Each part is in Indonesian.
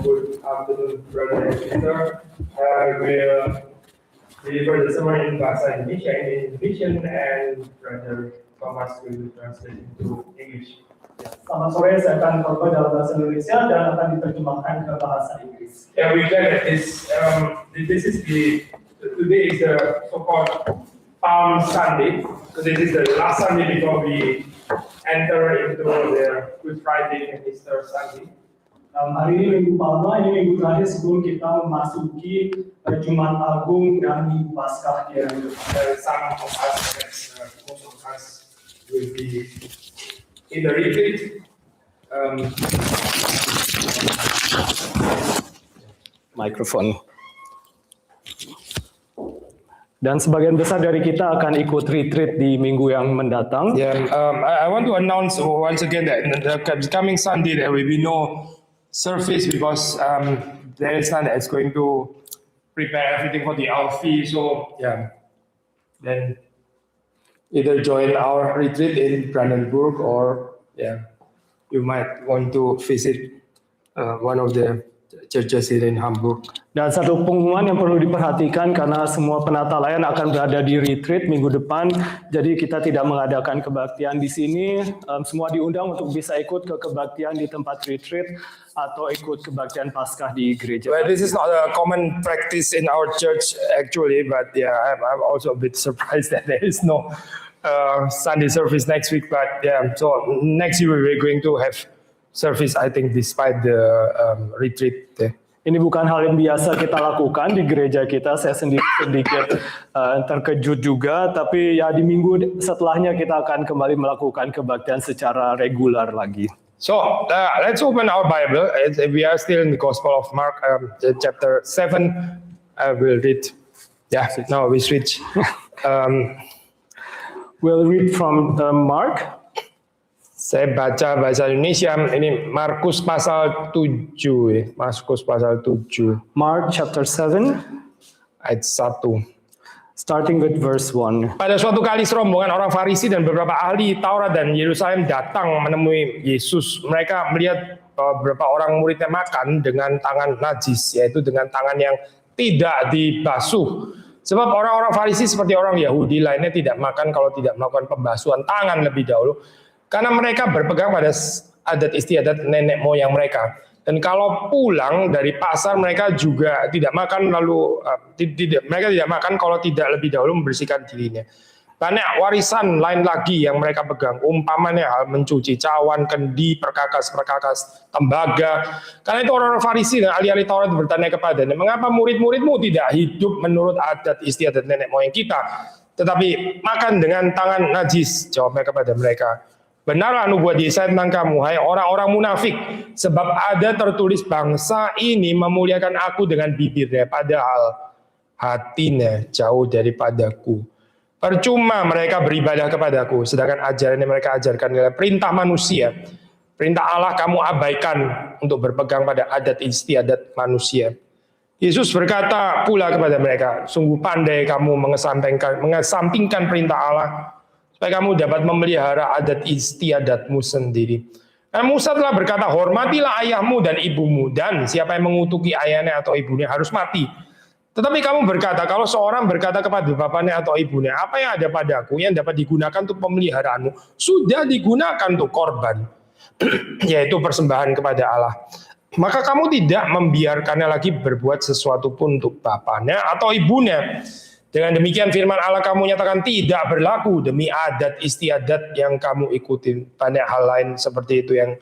good afternoon, brother and sister. We'll deliver the sermon in Bahasa Indonesia in Indonesian, and Brother Thomas will translate into English. Selamat sore, saya akan khotbah dalam bahasa Indonesia dan akan diterjemahkan ke bahasa Inggris. Yeah, we glad that today is the so-called Palm Sunday. So this is the last Sunday before we enter into the Good Friday and Easter Sunday. Hari ini Minggu Palma, ini minggu terakhir sebelum kita memasuki Jumat Agung dan Minggu Paskah di hari depan. Some of us, most of us, will be in the retreat. Microphone. Dan sebagian besar dari kita akan ikut retreat di minggu yang mendatang. Yeah, I want to announce once again that the coming Sunday there will be no service because there is none that's going to prepare everything for the Alfie. So yeah, then either join our retreat in Brandenburg or you might want to visit one of the churches here in Hamburg. Dan satu pengumuman yang perlu diperhatikan karena semua penata layan akan berada di retreat minggu depan, jadi kita tidak mengadakan kebaktian di sini. Semua diundang untuk bisa ikut ke kebaktian di tempat retreat atau ikut kebaktian Paskah di gereja. Well, this is not a common practice in our church actually, but yeah, I'm also a bit surprised that there is no Sunday service next week. But yeah, so next year we're going to have service, I think, despite the retreat. Ini bukan hal yang biasa kita lakukan di gereja kita. Saya sendiri sedikit terkejut juga, tapi ya di minggu setelahnya kita akan kembali melakukan kebaktian secara regular lagi. So let's open our Bible. We are still in the Gospel of Mark, chapter 7. I will read. Yeah, now we switch. We'll read from Mark. Saya baca bahasa Indonesia, ini Markus pasal 7. Markus pasal 7. Mark chapter 7. Ayat 1. Starting with verse 1. Pada suatu kali serombongan orang Farisi dan beberapa ahli Taurat dan Yerusalem datang menemui Yesus. Mereka melihat beberapa orang muridnya makan dengan tangan najis, yaitu dengan tangan yang tidak dibasuh. Sebab orang-orang Farisi seperti orang Yahudi lainnya tidak makan kalau tidak melakukan pembasuhan tangan lebih dahulu. Karena mereka berpegang pada adat istiadat nenek moyang mereka. Dan kalau pulang dari pasar mereka juga tidak makan mereka tidak makan kalau tidak lebih dahulu membersihkan dirinya. Banyak warisan lain lagi yang mereka pegang, umpamanya hal mencuci cawan, kendi, perkakas, tembaga. Karena itu orang-orang Farisi dan ahli-ahli Taurat bertanya kepadanya, mengapa murid-muridmu tidak hidup menurut adat istiadat nenek moyang kita, tetapi makan dengan tangan najis? Jawabnya kepada mereka, benarlah nubuat Yesaya tentang kamu, hai orang-orang munafik, sebab ada tertulis bangsa ini memuliakan aku dengan bibirnya, padahal hatinya jauh daripadaku. Percuma mereka beribadah kepadaku, sedangkan ajaran yang mereka ajarkan adalah perintah manusia. Perintah Allah kamu abaikan untuk berpegang pada adat istiadat manusia. Yesus berkata pula kepada mereka, sungguh pandai kamu mengesampingkan perintah Allah, supaya kamu dapat memelihara adat istiadatmu sendiri. Karena Musa telah berkata, hormatilah ayahmu dan ibumu, dan siapa yang mengutuki ayahnya atau ibunya harus mati. Tetapi kamu berkata, kalau seorang berkata kepada bapaknya atau ibunya, apa yang ada padaku yang dapat digunakan untuk pemeliharaanmu, sudah digunakan untuk korban, yaitu persembahan kepada Allah. Maka kamu tidak membiarkannya lagi berbuat sesuatu pun untuk bapaknya atau ibunya. Dengan demikian firman Allah kamu nyatakan tidak berlaku demi adat istiadat yang kamu ikuti. Banyak hal lain seperti itu yang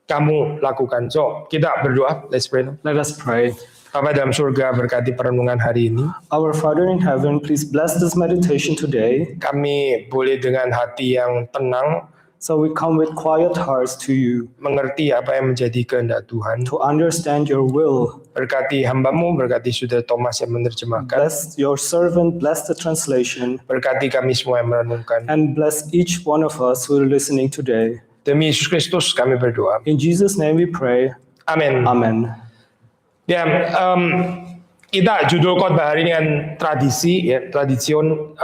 kamu lakukan. So, kita berdoa. Let's pray. Let us pray. Bapa dalam surga, berkati perenungan hari ini. Our Father in heaven, please bless this meditation today. Kami boleh dengan hati yang tenang, so we come with quiet hearts to you, mengerti apa yang menjadi kehendak Tuhan, to understand your will. Berkati hamba-Mu, berkati Saudara Thomas yang menerjemahkan. Bless your servant, bless the translation. Berkati kami semua yang merenungkan. And bless each one of us who are listening today. Demi Yesus Kristus kami berdoa. In Jesus' name we pray. Amin. Amen. Ya, kita judul khotbah hari ini kan tradisi, ya, tradision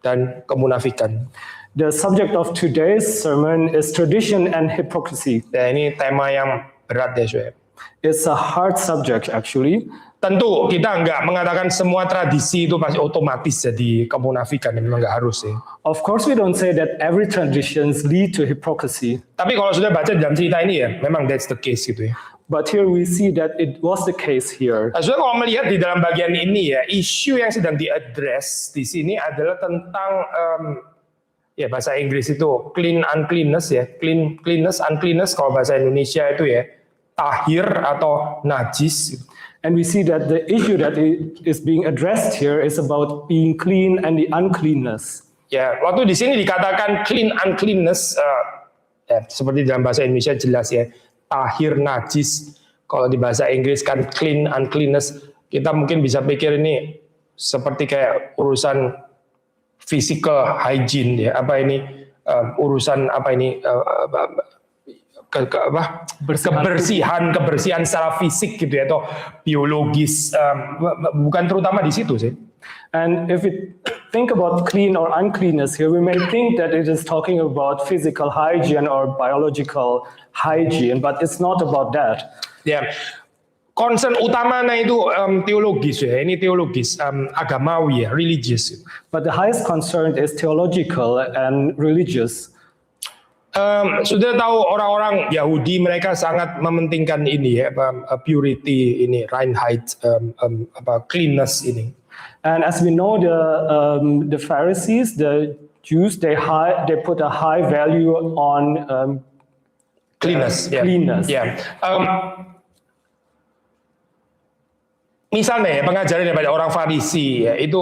dan kemunafikan. The subject of today's sermon is tradition and hypocrisy. Ya, ini tema yang berat ya, Soe. It's a hard subject actually. Tentu kita nggak mengatakan semua tradisi itu pasti otomatis jadi kemunafikan, memang nggak harus sih. Of course, we don't say that every traditions lead to hypocrisy. Tapi kalau sudah baca dalam cerita ini ya, memang that's the case gitu ya. But here we see that it was the case here. Nah, saudara kalau melihat di dalam bagian ini ya, isu yang sedang diadres di sini adalah tentang ya bahasa Inggris itu clean uncleanness ya, cleanness uncleanness, kalau bahasa Indonesia itu ya tahir atau najis. And we see that the issue that is being addressed here is about being clean and the uncleanness. Ya, waktu di sini dikatakan clean uncleanness, ya, seperti dalam bahasa Indonesia jelas ya, tahir najis. Kalau di bahasa Inggris kan clean uncleanness, kita mungkin bisa pikir ini seperti kayak urusan physical hygiene ya, apa ini urusan apa ini kebersihan secara fisik gitu ya, atau biologis, bukan terutama di situ sih. And if we think about clean or uncleanness here, we may think that it is talking about physical hygiene or biological hygiene, but it's not about that. Ya, concern utamanya itu teologis ya, ini teologis, agamawi ya, religious. But the highest concern is theological and religious. Sudah tahu orang-orang Yahudi mereka sangat mementingkan ini ya, purity ini, Reinheit, cleanness ini. And as we know, the Pharisees, the Jews, they put a high value on Cleanness. cleanness. Ya. Misalnya ya, pengajaran daripada orang Farisi ya, itu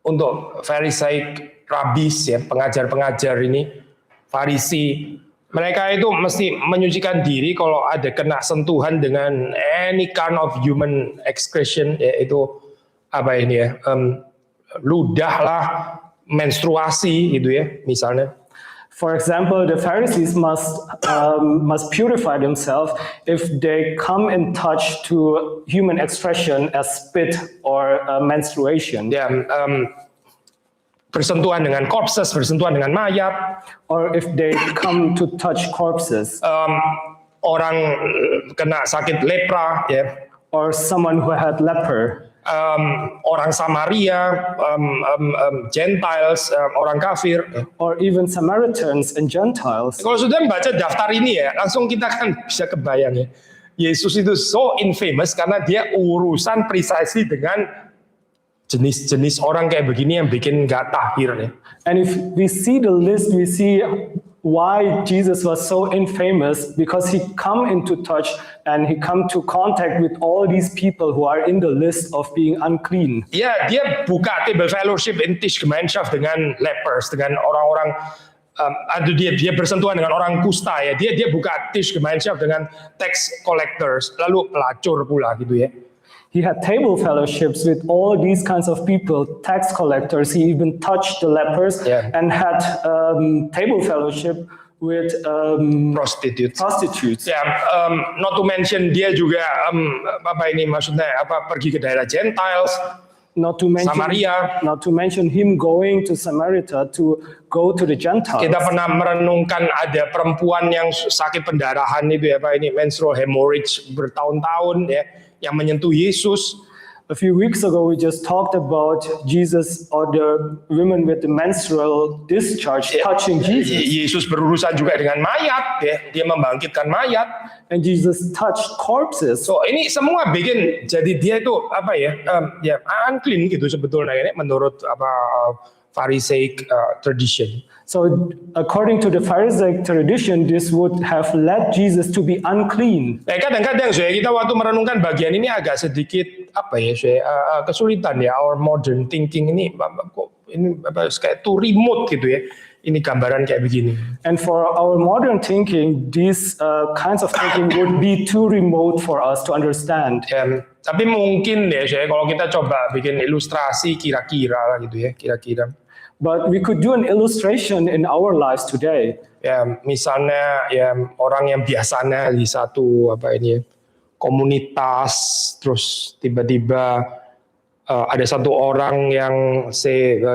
untuk Pharisaic rabbis ya, pengajar-pengajar ini Farisi, mereka itu mesti menyucikan diri kalau ada kena sentuhan dengan any kind of human excretion, yaitu apa ini ya, ludah lah, menstruasi gitu ya, misalnya. For example, the Pharisees must purify themselves if they come in touch to human expression as spit or menstruation. Ya, bersentuhan dengan corpses, bersentuhan dengan mayat, or if they come to touch corpses, orang kena sakit lepra, ya, or someone who had leper, orang Samaria, Gentiles, orang kafir, or even Samaritans and Gentiles. Kalau sudah membaca daftar ini ya, langsung kita kan bisa kebayang ya, Yesus itu so infamous karena dia urusan precisely dengan jenis-jenis orang kayak begini yang bikin nggak tahir ya. And if we see the list, we see why Jesus was so infamous, because he come into touch and he come to contact with all these people who are in the list of being unclean. Ya, dia buka table fellowship in Tischgemeinschaft dengan lepers, dengan orang-orang dia bersentuhan dengan orang kusta ya. Dia buka Tischgemeinschaft dengan tax collectors, lalu pelacur pula gitu ya. He had table fellowships with all these kinds of people, tax collectors. He even touched the lepers and had table fellowship with prostitutes. Ya, not to mention dia juga pergi ke daerah Gentiles. Not to mention Samaria. Not to mention him going to Samaria to go to the Gentiles. Kita pernah merenungkan ada perempuan yang sakit pendarahan itu ya, menstrual hemorrhage bertahun-tahun ya, yang menyentuh Yesus. A few weeks ago, we just talked about Jesus, or the women with the menstrual discharge touching Jesus. Yesus berurusan juga dengan mayat, ya. Dia membangkitkan mayat. And Jesus touched corpses. So ini semua bikin jadi dia itu apa ya, unclean gitu sebetulnya ini menurut Pharisaic tradition. So according to the Pharisaic tradition, this would have led Jesus to be unclean. Kadang-kadang kita waktu merenungkan bagian ini agak sedikit kesulitan ya, our modern thinking ini kayak too remote gitu ya. Ini gambaran kayak begini. And for our modern thinking, these kinds of thinking would be too remote for us to understand. Tapi mungkin deh, kalau kita coba bikin ilustrasi kira-kira gitu ya, kira-kira. But we could do an illustration in our lives today. Ya, misalnya ya orang yang biasanya di satu komunitas, terus tiba-tiba ada satu orang yang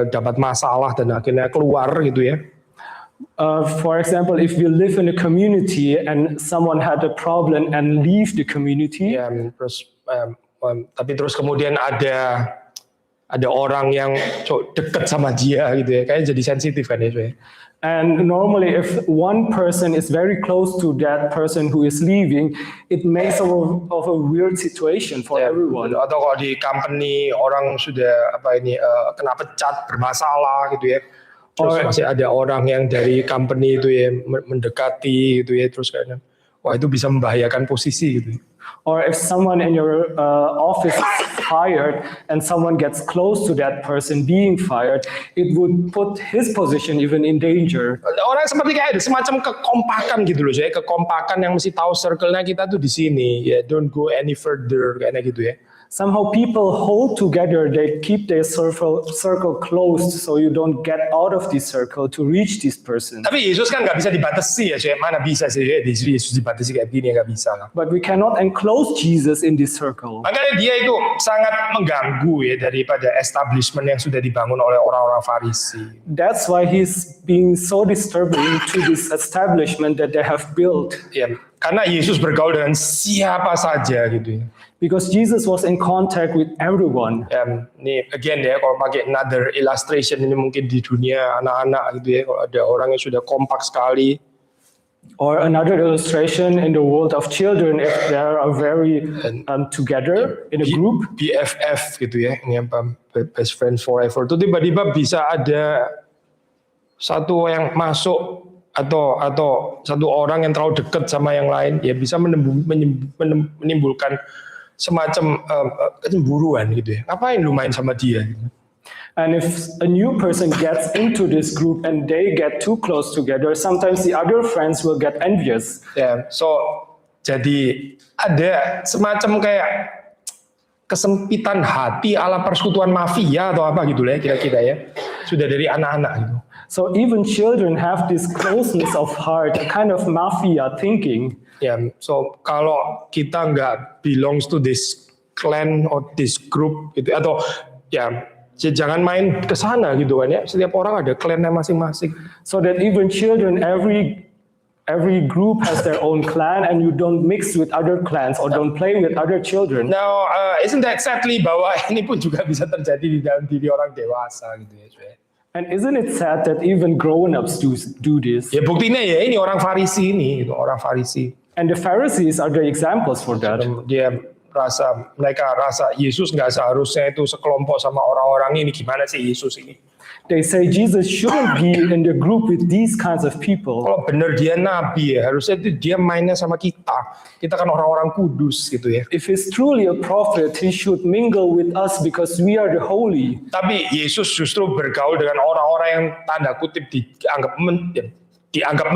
dapat masalah dan akhirnya keluar gitu ya. For example, if we live in a community and someone had a problem and leave the community, Ya, tapi terus kemudian ada orang yang deket sama dia gitu ya, kayaknya jadi sensitif kan ya. and normally if one person is very close to that person who is leaving, it makes of a weird situation for Ya, everyone. atau kalau di company orang sudah kena pecat bermasalah gitu ya, terus masih ada orang yang dari company itu ya mendekati gitu ya, terus kayaknya wah itu bisa membahayakan posisi gitu. Or if someone in your office is fired and someone gets close to that person being fired, it would put his position even in danger. Orang seperti kayak ada semacam kekompakan gitu loh, saya kekompakan yang mesti tahu circle-nya kita tuh di sini ya, don't go any further kayaknya gitu ya. Somehow people hold together, they keep their circle closed so you don't get out of this circle to reach this person. Tapi Yesus kan nggak bisa dibatasi ya, saya mana bisa sih Yesus dibatasi kayak gini, nggak bisa lah. But we cannot enclose Jesus in this circle. Makanya dia itu sangat mengganggu ya daripada establishment yang sudah dibangun oleh orang-orang Farisi. That's why he's being so disturbing to this establishment that they have built. Ya, karena Yesus bergaul dengan siapa saja gitu ya. Because Jesus was in contact with everyone. Nih again ya, kalau pakai another illustration ini mungkin di dunia anak-anak gitu ya, kalau ada orang yang sudah kompak sekali. Or another illustration in the world of children, if they are very together in a group. BFF gitu ya, ini apa, best friends forever. Itu tiba-tiba bisa ada satu yang masuk atau satu orang yang terlalu dekat sama yang lain ya bisa menimbulkan semacam kecemburuan gitu ya. Ngapain lu main sama dia? And if a new person gets into this group and they get too close together, sometimes the other friends will get envious. Ya, so jadi ada semacam kayak kesempitan hati ala persekutuan mafia atau apa gitu lah ya, kira-kira ya. Sudah dari anak-anak gitu. So even children have this closeness of heart, a kind of mafia thinking. Ya, so kalau kita nggak belongs to this clan or this group gitu, atau ya jangan main ke sana gitu kan ya. Setiap orang ada clannya masing-masing. So that even children, every group has their own clan, and you don't mix with other clans or don't play with other children. Now, isn't that sadly bahwa ini pun juga bisa terjadi di dalam diri orang dewasa gitu ya. And isn't it sad that even grown-ups do this? Ya buktinya ya ini orang Farisi ini, gitu, orang Farisi. And the Pharisees are the examples for that. Mereka rasa Yesus nggak seharusnya itu sekelompok sama orang-orang ini. Gimana sih Yesus ini? They say Jesus shouldn't be in the group with these kinds of people. Kalau benar dia nabi ya, harusnya itu dia mainnya sama kita. Kita kan orang-orang kudus gitu ya. If he's truly a prophet, he should mingle with us because we are the holy. Tapi Yesus justru bergaul dengan orang-orang yang tanda kutip dianggap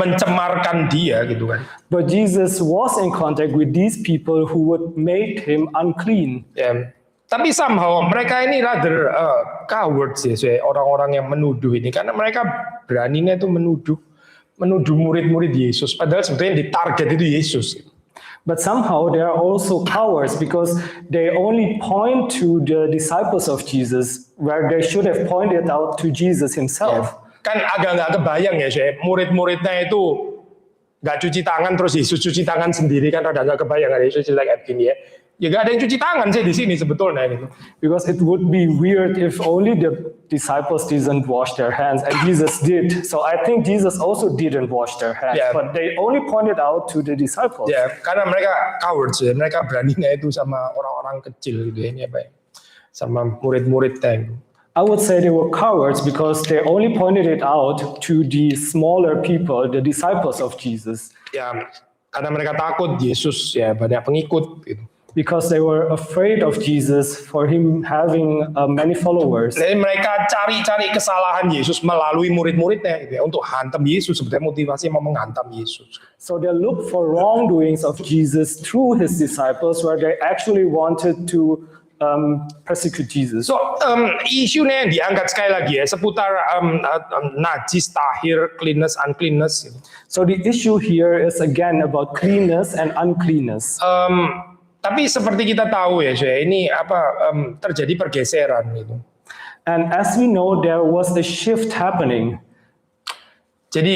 mencemarkan dia gitu kan. But Jesus was in contact with these people who would make him unclean. Ya. Tapi somehow mereka ini rather cowards ya, orang-orang yang menuduh ini, karena mereka beraninya itu menuduh murid-murid Yesus, padahal sebetulnya yang ditarget itu Yesus. But somehow they are also cowards because they only point to the disciples of Jesus where they should have pointed out to Jesus himself. Ya. Kan agak nggak kebayang ya, murid-muridnya itu nggak cuci tangan terus Yesus cuci tangan sendiri, kan rada nggak kebayang ada Yesus like gini ya. Ya gak ada yang cuci tangan sih di sini sebetulnya gitu. Because it would be weird if only the disciples didn't wash their hands and Jesus did. So I think Jesus also didn't wash their hands, but they only pointed out to the disciples. Ya, karena mereka cowards ya, mereka beraninya itu sama orang-orang kecil gitu ya, ini apa ya, sama murid-muridnya. I would say they were cowards because they only pointed it out to the smaller people, the disciples of Jesus. Ya, karena mereka takut Yesus ya banyak pengikut gitu. Because they were afraid of Jesus for him having many followers. Jadi mereka cari-cari kesalahan Yesus melalui murid-muridnya gitu ya, untuk hantam Yesus, sebetulnya motivasi mau menghantam Yesus. So they look for wrongdoings of Jesus through his disciples where they actually wanted to persecute Jesus. So isunya yang diangkat sekali lagi ya seputar najis, tahir, cleanness, uncleanness. Gitu. So the issue here is again about cleanness and uncleanness. Tapi seperti kita tahu ya, ini terjadi pergeseran gitu. And as we know, there was a shift happening. Jadi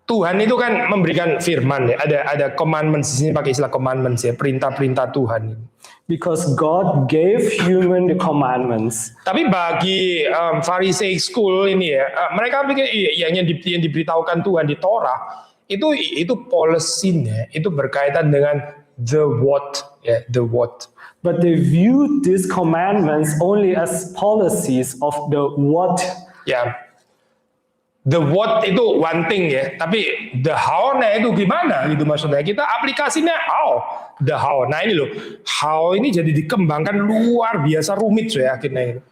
Tuhan itu kan memberikan firman ya. Ada commandments di sini pakai istilah commandments ya, perintah-perintah Tuhan. Because God gave human the commandments. Tapi bagi Pharisee school ini ya, mereka pikir yang diberitahukan Tuhan di Torah itu policy-nya, itu berkaitan dengan the what ya, the what. But they viewed these commandments only as policies of the what. Ya. The what itu one thing ya, tapi the how-nya itu gimana gitu maksudnya. Kita aplikasinya how, the how. Nah ini loh, how ini jadi dikembangkan luar biasa rumit saya akhirnya.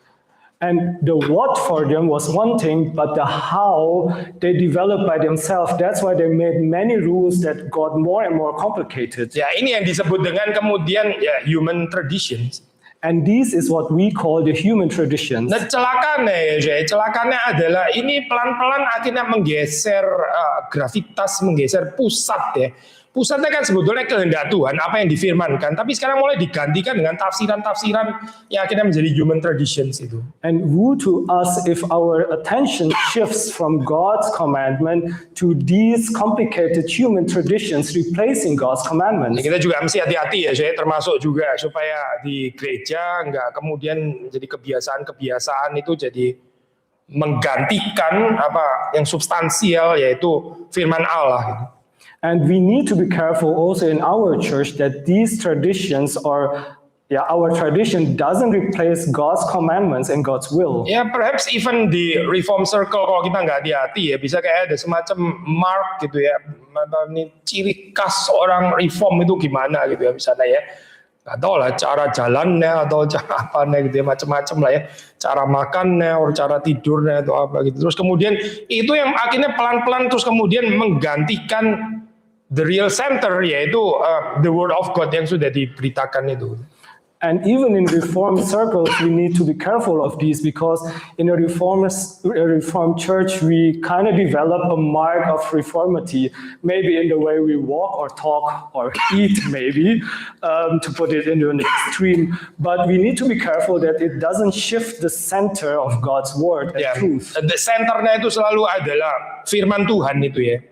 And the what for them was one thing, but the how they developed by themselves. That's why they made many rules that got more and more complicated. Ya ini yang disebut dengan kemudian ya human traditions. And this is what we call the human traditions. Nah celakanya adalah ini pelan-pelan akhirnya menggeser gravitas, menggeser pusat ya. Pusatnya kan sebetulnya kehendak Tuhan, apa yang difirmankan. Tapi sekarang mulai digantikan dengan tafsiran-tafsiran yang akhirnya menjadi human traditions itu. And woe to us if our attention shifts from God's commandment to these complicated human traditions replacing God's commandments. Kita juga mesti hati-hati ya, saya termasuk juga supaya di gereja nggak kemudian jadi kebiasaan-kebiasaan itu jadi menggantikan apa yang substansial yaitu firman Allah gitu. And we need to be careful also in our church that these traditions our tradition doesn't replace God's commandments and God's will. Ya, perhaps even di reform circle kalau kita nggak hati-hati ya, bisa kayak ada semacam mark gitu ya, ini ciri khas orang reform itu gimana gitu ya, misalnya ya. Nggak tahu lah cara jalannya atau cara apanya gitu ya, macam-macam lah ya, cara makannya atau cara tidurnya atau apa gitu. Terus kemudian itu yang akhirnya pelan-pelan terus kemudian menggantikan the real center, yaitu the word of God yang sudah diberitakan itu. And even in reformed circles, we need to be careful of these because in a reformed church, we kind of develop a mark of reformity, maybe in the way we walk or talk or eat, maybe, to put it into an extreme. But we need to be careful that it doesn't shift the center of God's word and truth. The centernya itu selalu adalah firman Tuhan itu ya,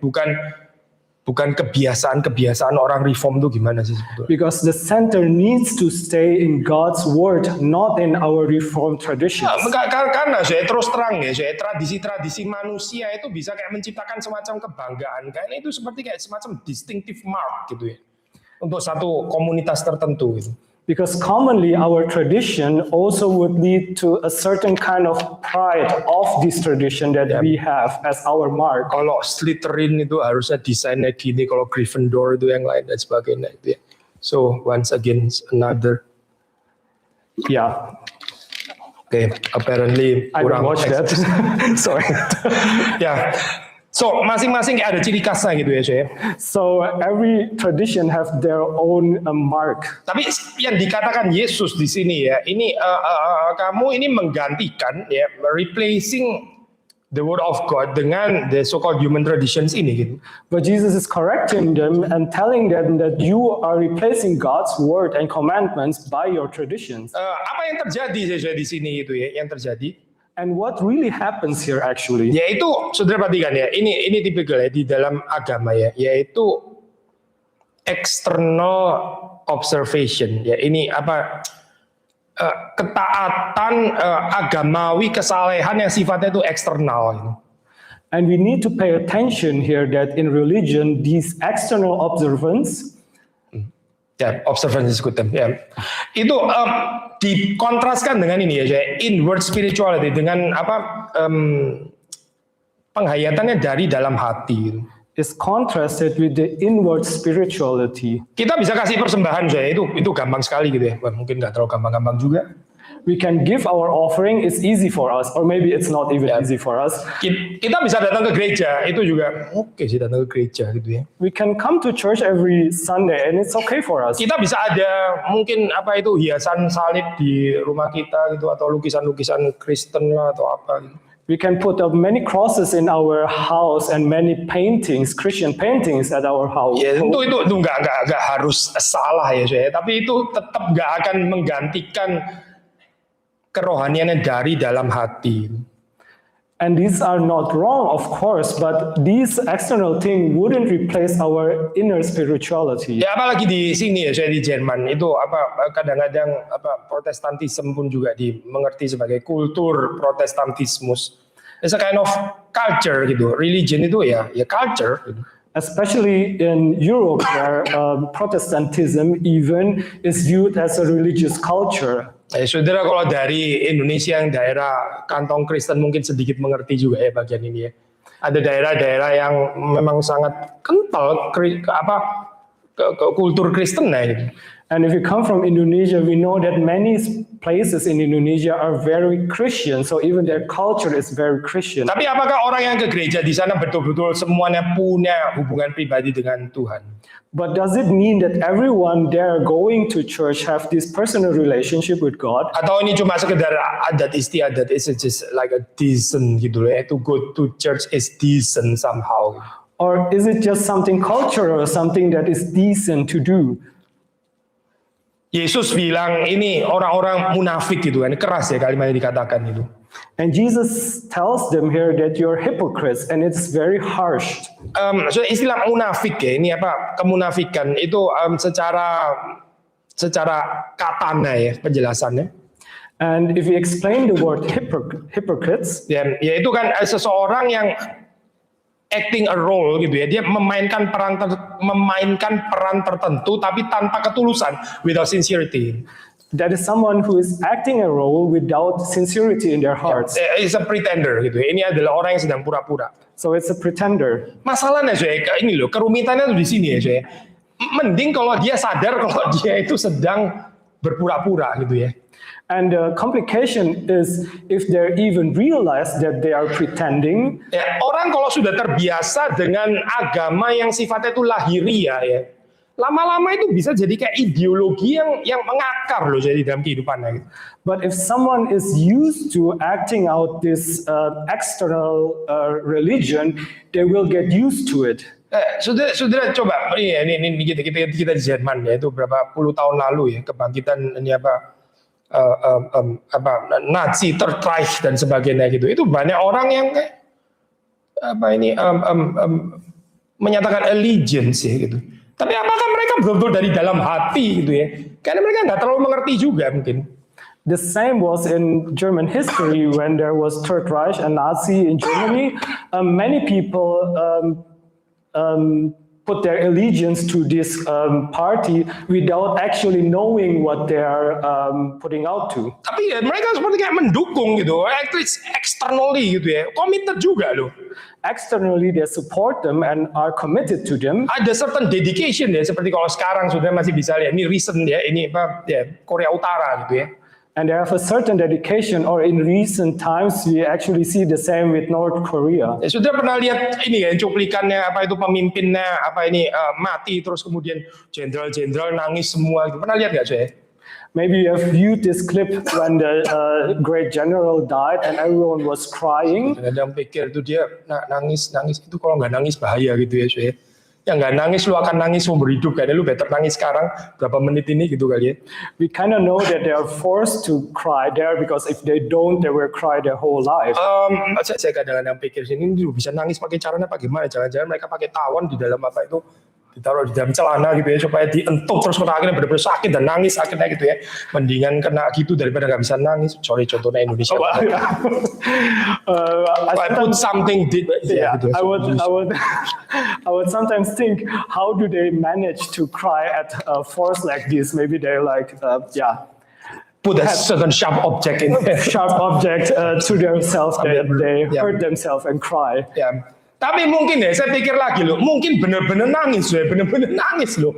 bukan kebiasaan-kebiasaan orang reform itu gimana sih sebetulnya? Because the center needs to stay in God's word, not in our reformed traditions. Karena saya terus terang ya, saya tradisi-tradisi manusia itu bisa kayak menciptakan semacam kebanggaan, kayaknya itu seperti kayak semacam distinctive mark gitu ya, untuk satu komunitas tertentu gitu. Because commonly our tradition also would lead to a certain kind of pride of this tradition that we have as our mark. Kalau Slytherin itu harusnya desainnya gini, kalau Gryffindor itu yang lain dan sebagainya. So once again another. Yeah. Okay, apparently I don't watch that. Sorry. Ya. So masing-masing ada ciri khasnya gitu ya, saya. So every tradition have their own mark. Tapi yang dikatakan Yesus di sini ya, ini kamu ini menggantikan ya, replacing the word of God dengan the so-called human traditions ini gitu. But Jesus is correcting them and telling them that you are replacing God's word and commandments by your traditions. Apa yang terjadi saya di sini itu ya, yang terjadi? And what really happens here actually? Yaitu, saudara perhatikan ya, ini tipikal ya di dalam agama ya, yaitu external observation ya. Ini apa? Ketaatan agamawi, kesalehan yang sifatnya itu eksternal. Gitu. And we need to pay attention here that in religion these external observance. Ya, observance is good term. Ya. Itu dikontraskan dengan ini ya, inward spirituality, dengan apa penghayatannya dari dalam hati. Is contrasted with the inward spirituality. Kita bisa kasih persembahan saya itu gampang sekali gitu ya. Mungkin nggak terlalu gampang-gampang juga. We can give our offering, it's easy for us, or maybe it's not even easy for us. Kita bisa datang ke gereja, itu juga oke sih datang ke gereja gitu ya. We can come to church every Sunday and it's okay for us. Kita bisa ada mungkin apa itu hiasan salib di rumah kita gitu, atau lukisan-lukisan Kristen lah atau apa gitu. We can put up many crosses in our house and many paintings, Christian paintings at our house. Ya, tentu itu nggak harus salah ya saya, tapi itu tetap nggak akan menggantikan kerohaniannya dari dalam hati. And these are not wrong, of course, but these external things wouldn't replace our inner spirituality. Ya apalagi di sini ya, saya di Jerman itu kadang-kadang Protestantisme pun juga dimengerti sebagai kultur Protestantismus. It's a kind of culture gitu. Religion itu ya culture gitu. Especially in Europe, where Protestantism even is viewed as a religious culture. Saudara, kalau dari Indonesia yang daerah kantong Kristen mungkin sedikit mengerti juga ya bagian ini ya. Ada daerah-daerah yang memang sangat kental kultur Kristen ya gitu. And if you come from Indonesia, we know that many places in Indonesia are very Christian, so even their culture is very Christian. Tapi apakah orang yang ke gereja di sana betul-betul semuanya punya hubungan pribadi dengan Tuhan? But does it mean that everyone there going to church have this personal relationship with God? Atau ini cuma sekedar adat istiadat, it's just like a decent gitu loh, to go to church is decent somehow. Or is it just something cultural, something that is decent to do? Yesus bilang ini orang-orang munafik gitu kan, keras ya kalimatnya dikatakan itu. And Jesus tells them here that you're hypocrites, and it's very harsh. So istilah munafik ya, ini apa kemunafikan itu secara katanya ya penjelasannya. And if we explain the word hypocrites, Ya itu kan seseorang yang acting a role gitu ya, dia memainkan peran tertentu tapi tanpa ketulusan, without sincerity. that is someone who is acting a role without sincerity in their hearts. Is a pretender gitu ya. Ini adalah orang yang sedang pura-pura. So it's a pretender. Masalahnya saya ini loh, kerumitannya tuh di sini ya saya. Mending kalau dia sadar kalau dia itu sedang berpura-pura gitu ya. And the complication is if they even realize that they are pretending. Ya, orang kalau sudah terbiasa dengan agama yang sifatnya itu lahiriah ya, lama-lama itu bisa jadi kayak ideologi yang mengakar loh jadi dalam kehidupannya. Gitu. But if someone is used to acting out this external religion, they will get used to it. Saudara coba ini kita di Jerman ya, itu berapa puluh tahun lalu ya, kebangkitan ini Nazi, Third Reich dan sebagainya gitu. Itu banyak orang yang menyatakan allegiance ya gitu. Tapi apakah mereka betul-betul dari dalam hati gitu ya? Karena mereka nggak terlalu mengerti juga mungkin. The same was in German history when there was Third Reich and Nazi in Germany. Many people put their allegiance to this party without actually knowing what they are putting out to. Tapi ya, mereka seperti kayak mendukung gitu, at least externally gitu ya, committed juga loh. Externally, they support them and are committed to them. Ada certain dedication ya, seperti kalau sekarang sudah masih bisa lihat, ini recent ya, ini Korea Utara gitu ya. And they have a certain dedication, or in recent times we actually see the same with North Korea. Ya, sudah pernah lihat ini ya cuplikannya pemimpinnya mati terus kemudian jenderal-jenderal nangis semua gitu. Pernah lihat nggak saya? Maybe you have viewed this clip when the great general died and everyone was crying. Kadang pikir itu dia nangis itu kalau nggak nangis bahaya gitu ya saya. Yang nggak nangis lu akan nangis seumur hidup, kayaknya lu better nangis sekarang berapa menit ini gitu kali ya. We kind of know that they are forced to cry there because if they don't, they will cry their whole life. Saya kadang-kadang pikir sini bisa nangis pakai caranya apa gimana? Jangan-jangan mereka pakai tawon di dalam apa itu, ditaruh di dalam celana gitu ya supaya dientuk terus akhirnya benar-benar sakit dan nangis akhirnya gitu ya. Mendingan kena gitu daripada nggak bisa nangis. Sorry contohnya Indonesia. I put something deep. Yeah, gitu. I would sometimes think, how do they manage to cry at a force like this? Maybe they're like, put a certain sharp object in there. Sharp object to themselves, they hurt themselves and cry. Ya. Tapi mungkin ya, saya pikir lagi loh, mungkin benar-benar nangis loh.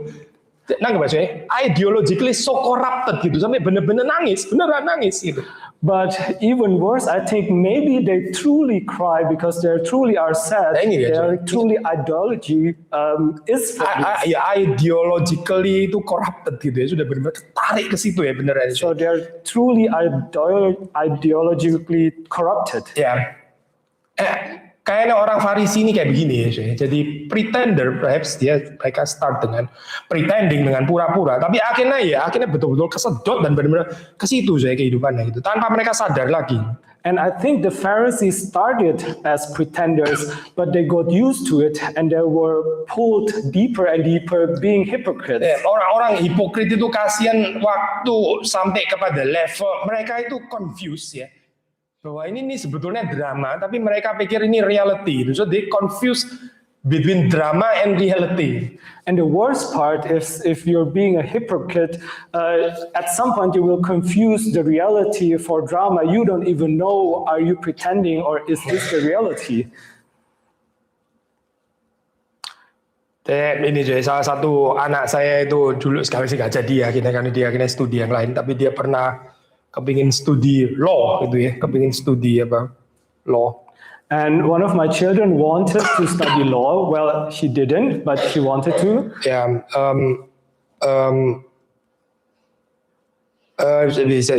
Nangis Pak Soe, ideologically so corrupted gitu, sampai benar-benar beneran nangis gitu. But even worse, I think maybe they truly cry because they truly are sad. Their truly ideology is ya ideologically itu corrupted gitu ya, sudah benar-benar tertarik ke situ ya beneran. So they're truly ideologically corrupted. Ya. Kayaknya orang Farisi ini kayak begini ya, jadi pretender, perhaps mereka start dengan pretending, dengan pura-pura, tapi akhirnya betul-betul kesedot dan benar-benar ke situ saya kehidupannya gitu, tanpa mereka sadar lagi. And I think the Pharisees started as pretenders, but they got used to it and they were pulled deeper and deeper being hypocrites. Orang-orang hipokrit itu kasihan waktu sampai kepada level mereka itu confused ya. Bahwa ini sebetulnya drama, tapi mereka pikir ini reality. So they confuse between drama and reality. And the worst part is if you're being a hypocrite, at some point you will confuse the reality for drama. You don't even know, are you pretending or is this the reality? Ini jadi salah satu anak saya itu dulu sekali sih gak jadi ya, karena dia akhirnya studi yang lain, tapi dia pernah kepingin studi law gitu ya, kepingin studi law. And one of my children wanted to study law. Well, she didn't, but she wanted to. Ya,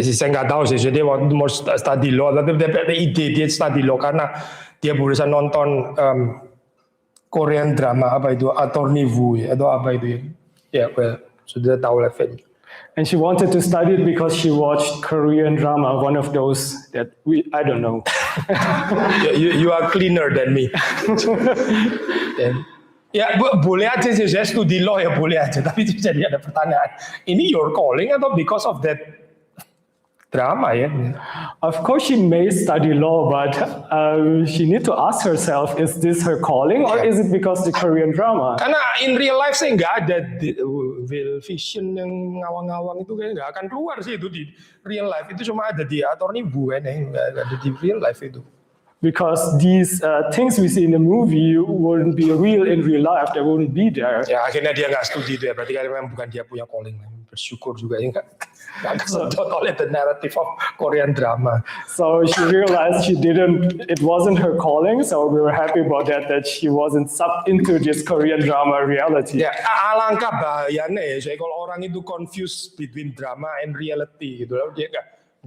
saya nggak tahu sih. Dia mau study law, tapi dia ada ide dia study law karena dia berusaha nonton Korean drama apa itu, Attorney Woo atau apa itu ya. Ya, well, sudah tahu lah. And she wanted to study it because she watched Korean drama, one of those that I don't know. you are cleaner than me. Ya boleh aja sih saya studi law ya boleh aja, tapi jadi ada pertanyaan. Ini your calling atau because of that drama ya? Of course she may study law, but she need to ask herself, is this her calling or is it because the Korean drama? Karena in real life saya nggak ada Will Vision yang ngawang-ngawang itu kayaknya nggak akan keluar sih itu di real life. Itu cuma ada di Attorney Woo yang nggak ada di real life itu. Because these things we see in the movie wouldn't be real in real life, they wouldn't be there. Ya akhirnya dia nggak studi itu ya, berarti kan memang bukan dia punya calling. Bersyukur juga ya nggak kesedot oleh the narrative of Korean drama. So she realized it wasn't her calling, so we were happy about that she wasn't sucked into this Korean drama reality. Ya, alangkah bahayanya ya, saya kalau orang itu confused between drama and reality gitu, lalu dia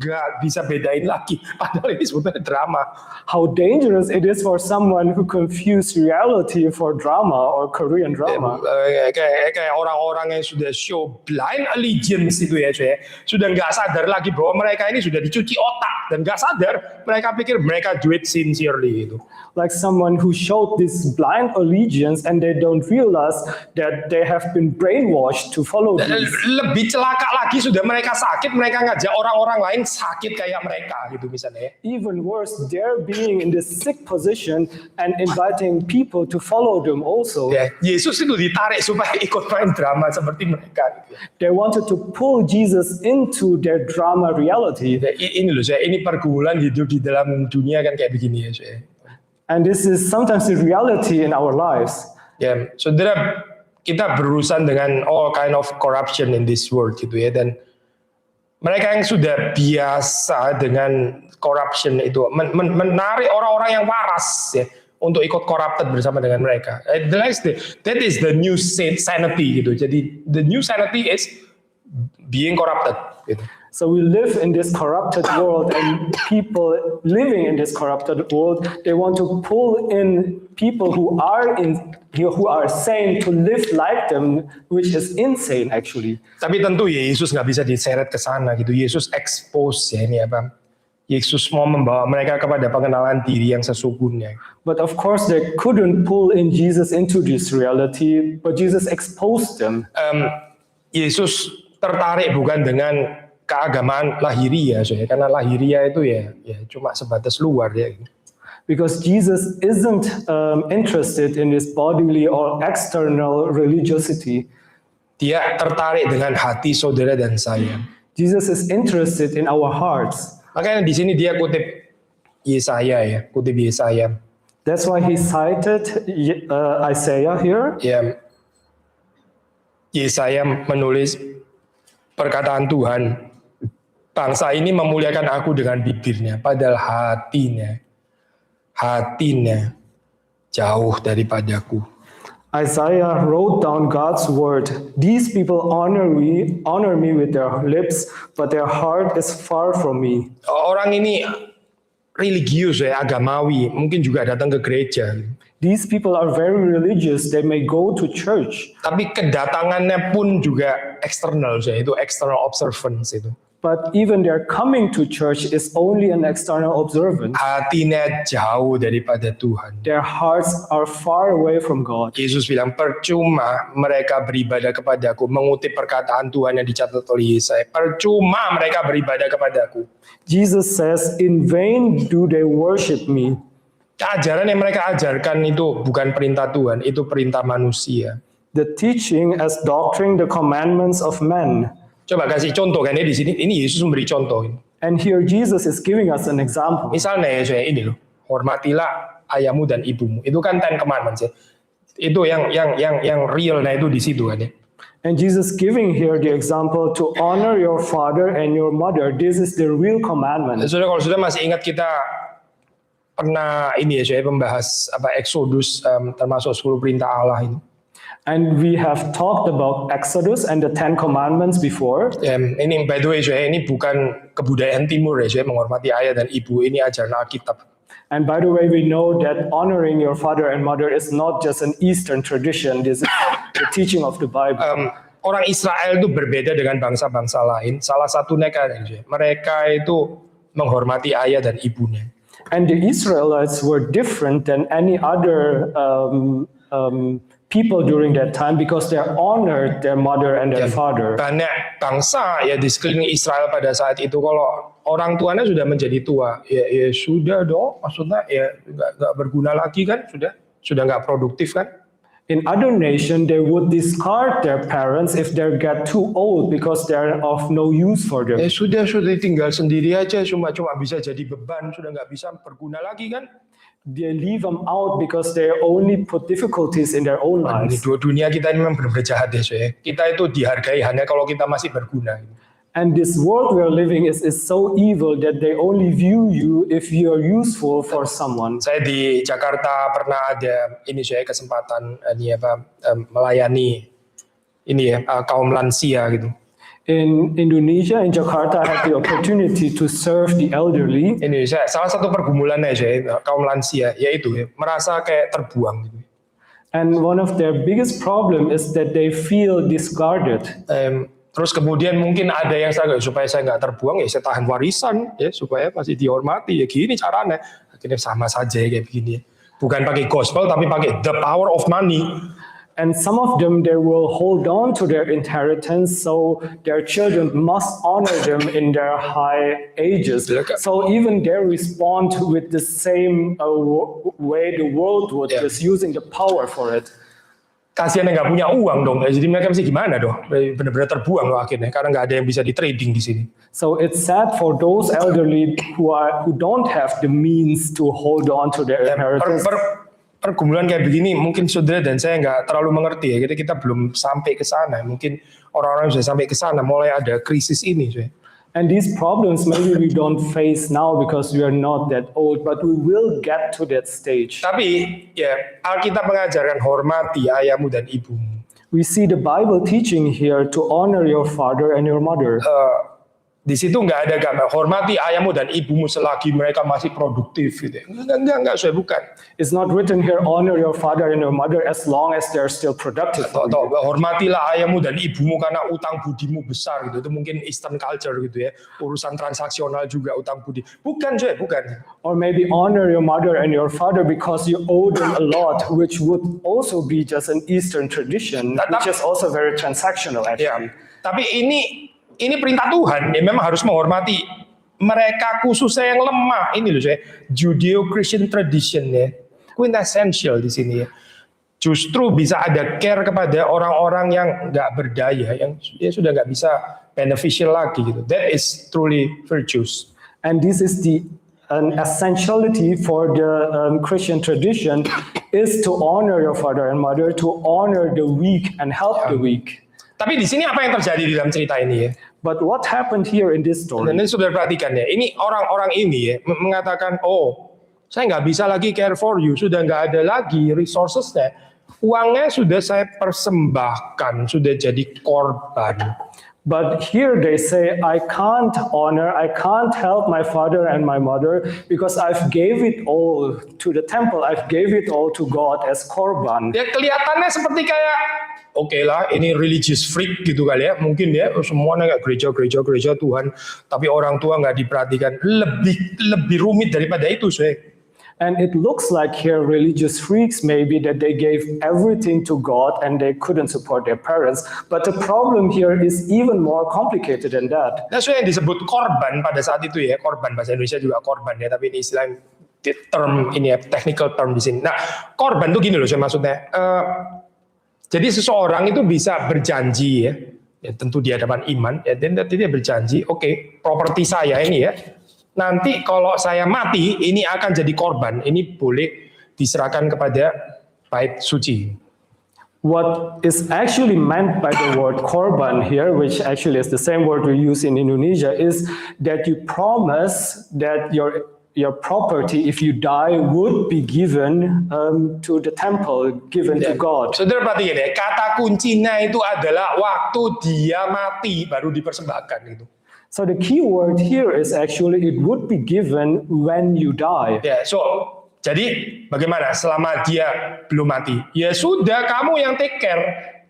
nggak bisa bedain lagi, padahal ini sebetulnya drama. How dangerous it is for someone who confuse reality for drama or Korean drama. Kayak orang-orang yang sudah show blind allegiance itu ya, saya sudah nggak sadar lagi bahwa mereka ini sudah dicuci otak dan nggak sadar, mereka pikir mereka do it sincerely gitu. Like someone who showed this blind allegiance and they don't realize that they have been brainwashed to follow this. Lebih celaka lagi sudah mereka sakit, mereka ngajak orang-orang lain sakit kayak mereka gitu misalnya. Even worse, they're being in this sick position and inviting people to follow them also. Ya, Yesus itu ditarik supaya ikut main drama seperti mereka gitu. They wanted to pull Jesus into their drama reality. Ya, ini loh saya, ini pergumulan hidup di dalam dunia kan kayak begini ya saya. And this is sometimes the reality in our lives. Ya, saudara, kita berurusan dengan all kind of corruption in this world gitu ya, dan mereka yang sudah biasa dengan corruption itu menarik orang-orang yang waras ya untuk ikut corrupted bersama dengan mereka. That is the new sanity gitu. Jadi the new sanity is being corrupted gitu. So we live in this corrupted world, and people living in this corrupted world, they want to pull in people who are sane to live like them, which is insane actually. Tapi tentu Yesus nggak bisa diseret ke sana gitu. Yesus expose ya ini apa? Yesus mau membawa mereka kepada pengenalan diri yang sesungguhnya. But of course they couldn't pull in Jesus into this reality, but Jesus exposed them. Yesus tertarik bukan dengan keagamaan lahiria, karena lahiria itu ya cuma sebatas luar ya. Because Jesus isn't interested in this bodily or external religiosity. Dia tertarik dengan hati saudara dan saya. Jesus is interested in our hearts. Makanya di sini dia kutip Yesaya. That's why he cited Isaiah here. Ya, Yesaya menulis perkataan Tuhan. Bangsa ini memuliakan aku dengan bibirnya, padahal hatinya jauh daripadaku. Isaiah wrote down God's word. These people honor me with their lips, but their heart is far from me. Orang ini religius ya, agamawi, mungkin juga datang ke gereja. These people are very religious. They may go to church. Tapi kedatangannya pun juga eksternal, itu external observance itu. But even their coming to church is only an external observance. Hatinya jauh daripada Tuhan. Their hearts are far away from God. Yesus bilang, percuma mereka beribadah kepadaku, mengutip perkataan Tuhan yang dicatat oleh Yesaya. Percuma mereka beribadah kepadaku. Jesus says, in vain do they worship me. Ajaran yang mereka ajarkan itu bukan perintah Tuhan, itu perintah manusia. The teaching as doctrine the commandments of men. Coba kasih contoh kan ya di sini. Ini Yesus memberi contoh. And here Jesus is giving us an example. Misalnya ya saya ini loh, hormatilah ayahmu dan ibumu. Itu kan 10 commandments ya. Itu yang realnya itu di situ kan ya. And Jesus giving here the example to honor your father and your mother. This is the real commandment. Saudara, kalau sudah masih ingat kita pernah ini ya saya membahas apa Exodus termasuk 10 perintah Allah ini. And we have talked about Exodus and the 10 commandments before. Ini by the way saya ini bukan kebudayaan timur ya saya menghormati ayah dan ibu, ini ajaran Alkitab. And by the way, we know that honoring your father and mother is not just an Eastern tradition. This is the teaching of the Bible. Orang Israel itu berbeda dengan bangsa-bangsa lain. Salah satunya kan mereka itu menghormati ayah dan ibunya. And the Israelites were different than any other people during that time because they honored their mother and their father. Banyak bangsa ya di sekeliling Israel pada saat itu kalau orang tuanya sudah menjadi tua, ya sudah dong, maksudnya ya nggak berguna lagi kan, sudah nggak produktif kan. In other nation, they would discard their parents if they get too old because they are of no use for them. Ya sudah tinggal sendiri aja, cuma bisa jadi beban, sudah nggak bisa berguna lagi kan. They leave them out because they only put difficulties in their own lives. Di dunia kita ini memang benar-benar jahat ya, saya. Kita itu dihargai hanya kalau kita masih berguna. And this world we are living is so evil that they only view you if you are useful for someone. Saya di Jakarta pernah ada ini saya kesempatan melayani ini ya kaum lansia gitu. In Indonesia, in Jakarta, I had the opportunity to serve the elderly. Indonesia, salah satu pergumulannya saya kaum lansia yaitu merasa kayak terbuang gitu. And one of their biggest problem is that they feel discarded. Terus kemudian mungkin ada yang supaya saya nggak terbuang ya saya tahan warisan ya supaya masih dihormati ya gini caranya. Akhirnya sama saja kayak begini. Bukan pakai gospel tapi pakai the power of money. And some of them, they will hold on to their inheritance, so their children must honor them in their high ages. So even they respond with the same way the world would, just using the power for it. Kasihan yang nggak punya uang dong, jadi mereka mesti gimana dong? Benar-benar terbuang loh akhirnya, karena nggak ada yang bisa di trading di sini. So it's sad for those elderly who don't have the means to hold on to their inheritance. Pergumulan kayak begini mungkin saudara dan saya nggak terlalu mengerti ya, kita belum sampai ke sana. Mungkin orang-orang sudah sampai ke sana, mulai ada krisis ini. And these problems maybe we don't face now because we are not that old, but we will get to that stage. Tapi ya Alkitab mengajarkan hormati ayahmu dan ibumu. We see the Bible teaching here to honor your father and your mother. Di situ nggak ada gambar hormati ayahmu dan ibumu selagi mereka masih produktif gitu. Enggak, saya bukan. It's not written here honor your father and your mother as long as they're still productive. Hormatilah ayahmu dan ibumu karena utang budimu besar gitu. Itu mungkin Eastern culture gitu ya. Urusan transaksional juga utang budi. Bukan. Or maybe honor your mother and your father because you owe them a lot, which would also be just an Eastern tradition, which is also very transactional actually. Ya, tapi ini perintah Tuhan, ya memang harus menghormati mereka khususnya yang lemah. Ini loh saya, Judeo-Christian tradition ya, quintessential di sini ya. Justru bisa ada care kepada orang-orang yang nggak berdaya, yang ya sudah nggak bisa beneficial lagi gitu. That is truly virtuous. And this is an essentiality for the Christian tradition is to honor your father and mother, to honor the weak and help the weak. Tapi di sini apa yang terjadi di dalam cerita ini ya? But what happened here in this story? Dan ini sudah perhatikan ya, ini orang-orang ini ya mengatakan, oh saya nggak bisa lagi care for you, sudah nggak ada lagi resourcesnya, uangnya sudah saya persembahkan, sudah jadi korban. But here they say, I can't honor, I can't help my father and my mother because I've gave it all to the temple, I've gave it all to God as korban. Ya kelihatannya seperti kayak, oke lah, ini religious freak gitu kali ya. Mungkin ya semuanya kayak gereja Tuhan, tapi orang tua nggak diperhatikan. Lebih rumit daripada itu, saya. And it looks like here religious freaks maybe that they gave everything to God and they couldn't support their parents. But the problem here is even more complicated than that. Nah, so yang disebut korban pada saat itu ya, korban bahasa Indonesia juga korban ya, tapi ini istilah term ini ya, technical term di sini. Nah, korban tuh gini loh, saya maksudnya. Jadi seseorang itu bisa berjanji ya tentu di hadapan iman, ya, dan dia berjanji, oke, properti saya ini ya. Nanti kalau saya mati, ini akan jadi korban. Ini boleh diserahkan kepada bait suci. What is actually meant by the word korban here, which actually is the same word we use in Indonesia, is that you promise that your property, if you die, would be given to the temple, given to God. Saudara perhatikan ya, kata kuncinya itu adalah waktu dia mati baru dipersembahkan itu. So the key word here is actually it would be given when you die. Ya, so jadi bagaimana selama dia belum mati? Ya sudah, kamu yang take care.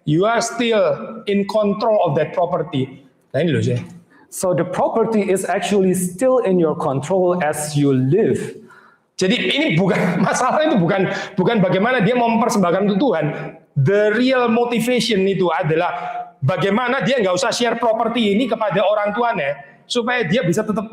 You are still in control of that property. Nah ini loh saya. So the property is actually still in your control as you live. Jadi ini bukan masalah, itu bukan bagaimana dia mau mempersembahkan untuk Tuhan. The real motivation itu adalah bagaimana dia nggak usah share properti ini kepada orang tuanya supaya dia bisa tetap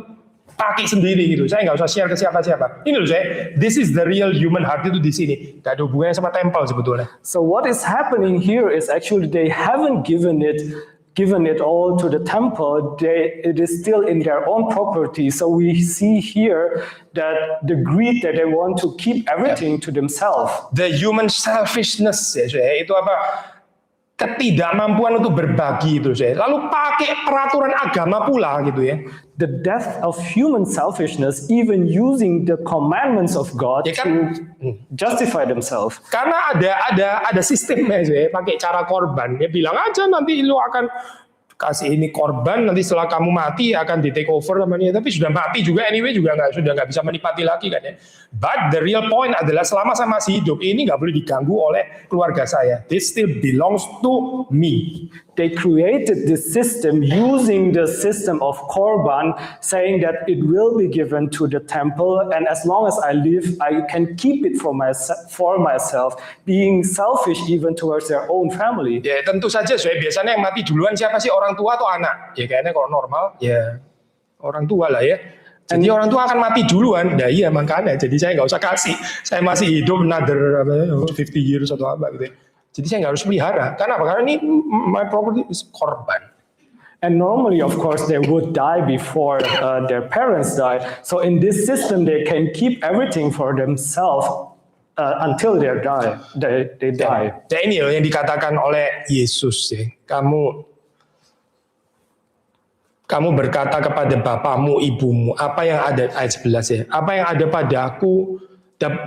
pakai sendiri gitu. Saya nggak usah share ke siapa-siapa. Ini loh saya, this is the real human heart itu di sini. Gak ada hubungannya sama temple sebetulnya. So what is happening here is actually they haven't given it all to the temple. It is still in their own property. So we see here that the greed that they want to keep everything to themselves. The human selfishness ya, saya, itu apa? Ketidakmampuan untuk berbagi itu saya. Lalu pakai peraturan agama pula gitu ya. The death of human selfishness, even using the commandments of God Ya kan? to justify themselves. Karena ada sistemnya saya, pakai cara korban. Dia bilang aja nanti lu akan kasih ini korban, nanti setelah kamu mati akan di take over namanya. Tapi sudah mati juga anyway, sudah nggak bisa menikmati lagi kan ya. But the real point adalah selama saya masih hidup, ini nggak boleh diganggu oleh keluarga saya. This still belongs to me. They created this system using the system of korban, saying that it will be given to the temple, and as long as I live, I can keep it for myself, being selfish even towards their own family. Ya tentu saja, saya biasanya yang mati duluan siapa sih, orang tua atau anak? Ya kayaknya kalau normal, ya orang tua lah ya. Jadi orang tua akan mati duluan. Nah iya makanya, jadi saya nggak usah kasih. Saya masih hidup another 50 years atau apa gitu ya. Jadi saya nggak harus pelihara. Kenapa? Karena ini my property is korban. And normally, of course, they would die before their parents die. So in this system, they can keep everything for themselves until they die. They die. Ya ini loh yang dikatakan oleh Yesus ya. Kamu berkata kepada bapamu, ibumu, apa yang ada, ayat 11 ya, apa yang ada padaku,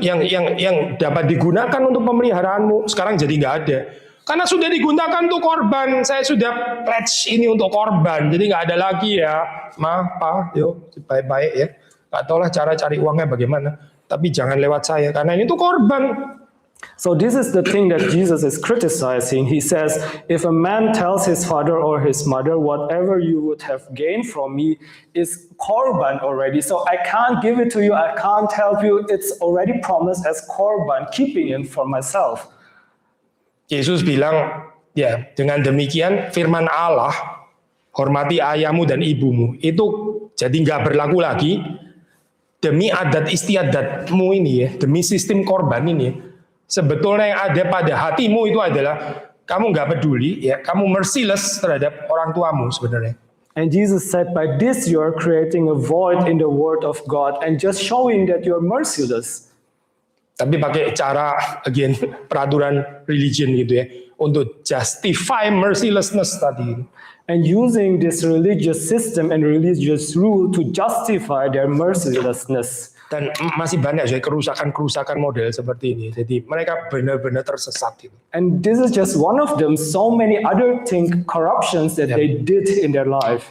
yang dapat digunakan untuk pemeliharaanmu, sekarang jadi nggak ada. Karena sudah digunakan untuk korban, saya sudah pledge ini untuk korban, jadi nggak ada lagi ya, Pak, yuk, baik-baik ya. Nggak tahu lah cara cari uangnya bagaimana, tapi jangan lewat saya, karena ini tuh korban. So this is the thing that Jesus is criticizing. He says, if a man tells his father or his mother, whatever you would have gained from me is korban already. So I can't give it to you, I can't help you. It's already promised as korban, keeping it for myself. Yesus bilang, ya dengan demikian firman Allah, hormati ayahmu dan ibumu, itu jadi nggak berlaku lagi demi adat istiadatmu ini ya, demi sistem korban ini ya. Sebetulnya yang ada pada hatimu itu adalah kamu nggak peduli, ya, kamu merciless terhadap orang tuamu sebenarnya. And Jesus said, by this you are creating a void in the word of God and just showing that you are merciless. Tapi pakai cara, again, peraturan religion gitu ya, untuk justify mercilessness tadi. And using this religious system and religious rule to justify their mercilessness. Dan masih banyak ya kerusakan-kerusakan model seperti ini. Jadi mereka benar-benar tersesat gitu. And this is just one of them. So many other corruptions that they did in their life.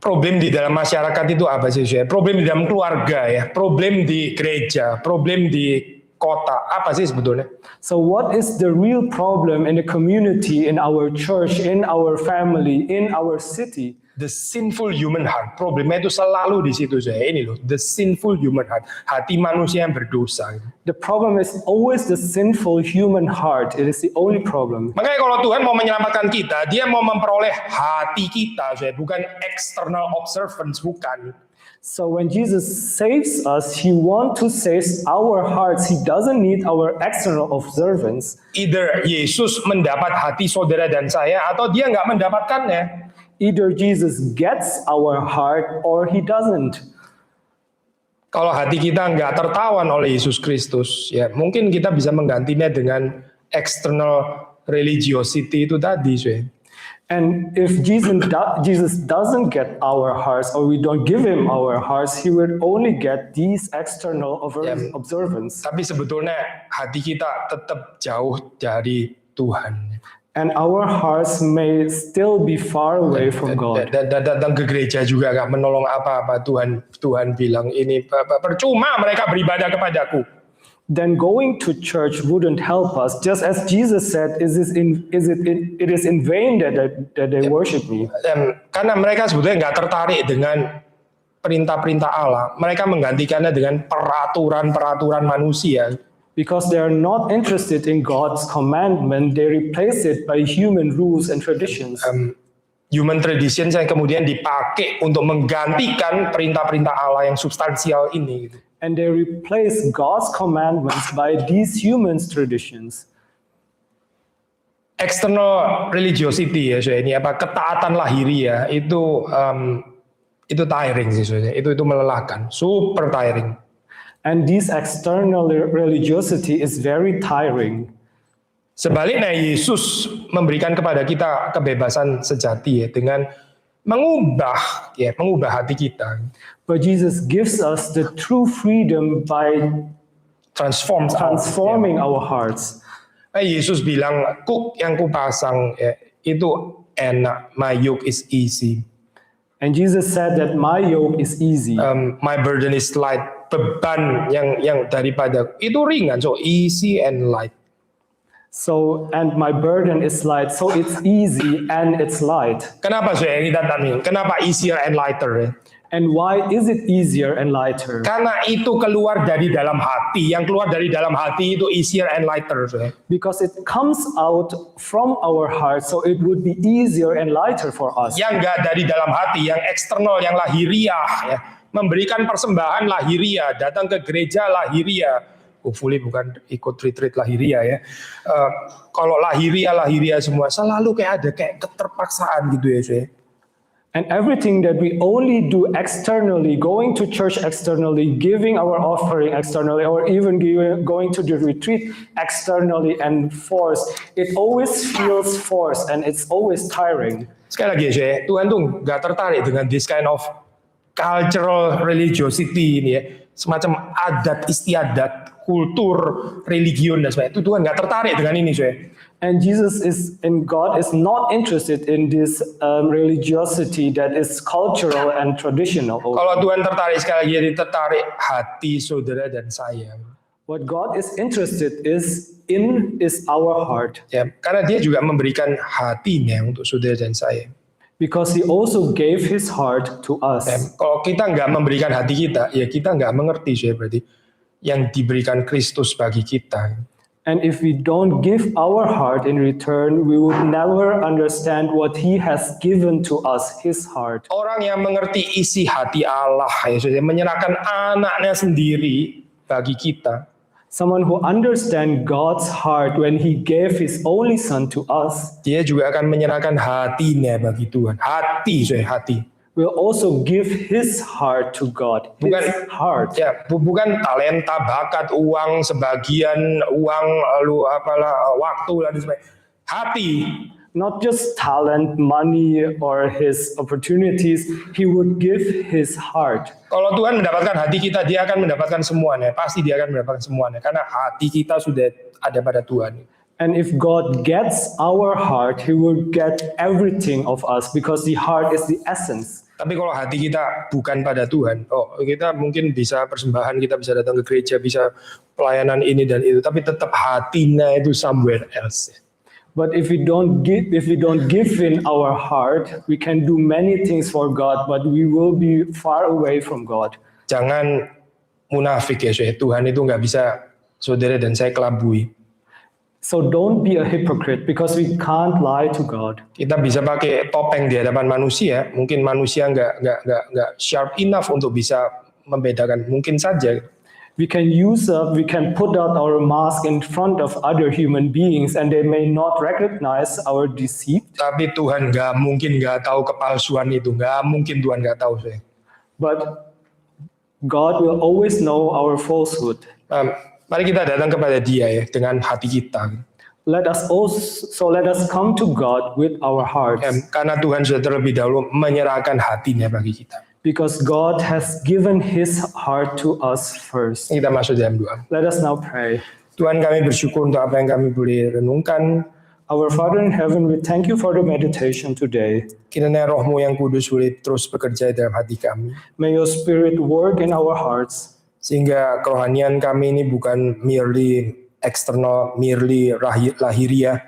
Problem di dalam masyarakat itu apa sih? Problem di dalam keluarga ya, problem di gereja, problem di kota. Apa sih sebetulnya? So what is the real problem in the community, in our church, in our family, in our city? The sinful human heart. Problemnya itu selalu di situ saya. Ini loh, the sinful human heart. Hati manusia yang berdosa. The problem is always the sinful human heart. It is the only problem. Makanya kalau Tuhan mau menyelamatkan kita, dia mau memperoleh hati kita, saya, bukan external observance, bukan. So when Jesus saves us, He wants to save our hearts. He doesn't need our external observance. Either Yesus mendapat hati saudara dan saya, atau dia nggak mendapatkannya. Either Jesus gets our heart or He doesn't. Kalau hati kita nggak tertawan oleh Yesus Kristus, ya mungkin kita bisa menggantinya dengan external religiosity itu tadi, saya. And if Jesus doesn't get our hearts, or we don't give Him our hearts, He will only get these external observance. Tapi sebetulnya hati kita tetap jauh dari Tuhan. And our hearts may still be far away from God. Datang ke gereja juga gak menolong apa-apa. Tuhan bilang ini percuma mereka beribadah kepadaku. Then going to church wouldn't help us. Just as Jesus said, it is in vain that they worship me. Karena mereka sebetulnya gak tertarik dengan perintah-perintah Allah. Mereka menggantikannya dengan peraturan-peraturan manusia. Because they are not interested in God's commandment, they replace it by human rules and traditions. Human traditions yang kemudian dipakai untuk menggantikan perintah-perintah Allah yang substansial ini. And they replace God's commandments by these human traditions. External religiosity ya, saya ini apa ketaatan lahiriah itu tiring sih, saya. Itu melelahkan, super tiring. And this external religiosity is very tiring. Sebaliknya Yesus memberikan kepada kita kebebasan sejati ya, dengan mengubah hati kita. But Jesus gives us the true freedom by transforming our hearts. Yesus bilang, kuk yang kupasang ya, itu enak, my yoke is easy. And Jesus said that my yoke is easy. My burden is light. Beban yang daripada itu ringan, so easy and light. So and my burden is light, so it's easy and it's light. Kenapa saya kita tanya? Kenapa easier and lighter? Ya? And why is it easier and lighter? Karena itu keluar dari dalam hati. Yang keluar dari dalam hati itu easier and lighter. Ya? Because it comes out from our heart, so it would be easier and lighter for us. Yang enggak dari dalam hati, yang eksternal, yang lahiriah, ya. Memberikan persembahan lahiriah, datang ke gereja lahiriah. Hopefully bukan ikut retreat lahiriah ya. Kalau lahiriah semua selalu ada keterpaksaan gitu ya, saya. And everything that we only do externally, going to church externally, giving our offering externally, or even going to the retreat externally and forced, it always feels forced and it's always tiring. Sekali lagi saya, Tuhan tuh nggak tertarik dengan this kind of cultural religiosity ini ya, semacam adat istiadat, kultur, religion dan sebagainya. Itu Tuhan nggak tertarik dengan ini, saya. And God is not interested in this religiosity that is cultural and traditional. Kalau Tuhan tertarik sekali lagi, dia tertarik hati saudara dan saya. What God is interested is our heart. Ya, karena Dia juga memberikan hatinya untuk saudara dan saya. Because He also gave His heart to us. Kalau kita nggak memberikan hati kita, ya kita nggak mengerti, saya berarti yang diberikan Kristus bagi kita. And if we don't give our heart in return, we would never understand what He has given to us, His heart. Orang yang mengerti isi hati Allah, ya, saya menyerahkan anaknya sendiri bagi kita. Someone who understands God's heart when He gave His only Son to us. Dia juga akan menyerahkan hatinya bagi Tuhan. Hati. Will also give his heart to God. His heart. Ya, bukan talenta, bakat, uang, sebagian uang, lalu waktu dan sebagainya. Hati. Not just talent, money, or his opportunities. He would give his heart. Kalau Tuhan mendapatkan hati kita, Dia akan mendapatkan semuanya. Pasti Dia akan mendapatkan semuanya. Karena hati kita sudah ada pada Tuhan. And if God gets our heart, He will get everything of us because the heart is the essence. Tapi kalau hati kita bukan pada Tuhan, kita mungkin bisa persembahan, kita bisa datang ke gereja, bisa pelayanan ini dan itu, tapi tetap hatinya itu somewhere else. But if we don't give in our heart, we can do many things for God, but we will be far away from God. Jangan munafik ya, Tuhan itu nggak bisa saudara dan saya kelabui. So don't be a hypocrite because we can't lie to God. Kita bisa pakai topeng di hadapan manusia, mungkin manusia nggak sharp enough untuk bisa membedakan, mungkin saja. We can put out our mask in front of other human beings and they may not recognize our deceit. Tapi Tuhan mungkin nggak tahu kepalsuan itu, nggak mungkin Tuhan nggak tahu saya. But God will always know our falsehood. Mari kita datang kepada Dia ya dengan hati kita. Let us come to God with our hearts. Karena Tuhan sudah terlebih dahulu menyerahkan hatinya bagi kita. Because God has given His heart to us first. Kita masuk dalam doa. Let us now pray. Tuhan, kami bersyukur untuk apa yang kami boleh renungkan. Our Father in heaven, we thank you for the meditation today. Kiranya Roh-Mu yang kudus boleh terus bekerja dalam hati kami. May your Spirit work in our hearts. Sehingga kerohanian kami ini bukan merely external, merely lahiriah.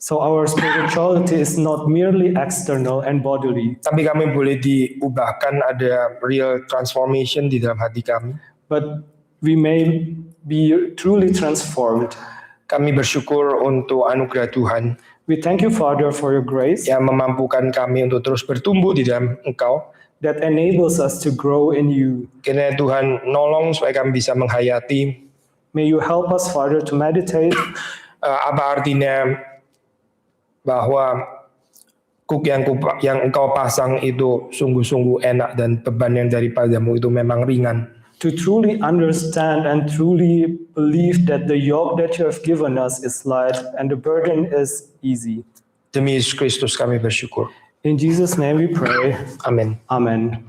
So our spirituality is not merely external and bodily. Tapi kami boleh diubahkan, ada real transformation di dalam hati kami. But we may be truly transformed. Kami bersyukur untuk anugerah Tuhan. We thank you, Father, for your grace. Yang memampukan kami untuk terus bertumbuh di dalam Engkau. That enables us to grow in you. Kiranya Tuhan nolong supaya kami bisa menghayati. May you help us, Father, to meditate. Apa artinya bahwa kuk yang Engkau pasang itu sungguh-sungguh enak dan beban yang daripadamu itu memang ringan. To truly understand and truly believe that the yoke that you have given us is light and the burden is easy. Demi Yesus Kristus kami bersyukur. In Jesus' name we pray. Amin. Amen.